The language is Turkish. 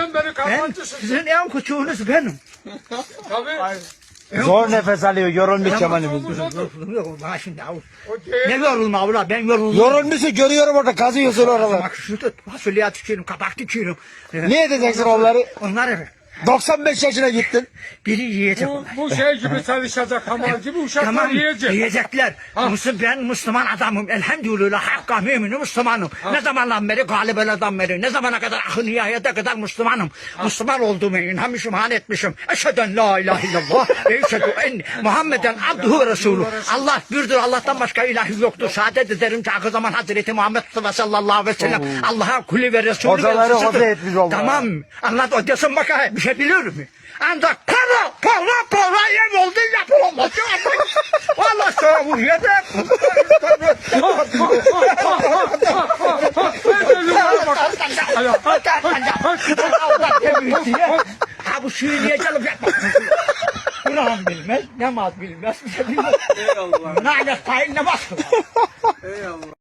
Küçüklüğünden beri Ben kapancısın. sizin en küçüğünüz benim. Tabii. Zor nefes alıyor, yorulmuş Kemal'imiz. Bak şimdi avuz. O değil. Ne yorulma ulan ben yoruldum. Yorulmuşsun, görüyorum orada, kazıyorsun oraları. Bak şu tut fasulye dikiyorum, kabak dikiyorum. Ne edeceksin onları? Onları 95 yaşına gittin. biri yiyecek onlar. Bu şey gibi çalışacak, hamal gibi uşaklar Tamam yiyecek. yiyecekler. Ben Müslüman adamım. Elhamdülillah hakka müminim Müslümanım. Ne zamandan beri galip adam beri. Ne zamana kadar ahı nihayete kadar Müslümanım. Müslüman olduğumu inanmışım, han etmişim. Eşheden la ilahe illallah. Ve eşhedü en Muhammeden abduhu ve resulü. Allah birdir. Allah'tan başka ilahi yoktur. Şehadet ederim ki akı zaman Hazreti Muhammed Mustafa sallallahu aleyhi ve sellem Allah'a kulü ve Resulü ve Hocaları elçisidir. hoca etmiş oldu. Tamam. Anlat o desin bakayım. Bir şey biliyor mu? Ancak para ev oldu yapılamaz. Vallahi sana bu yeter. Ha bu suyu niye çalıp yapmak? Kur'an bilmez, namaz bilmez, bir şey bilmez. Eyvallah. Ne alakayın namaz kılar. Eyvallah.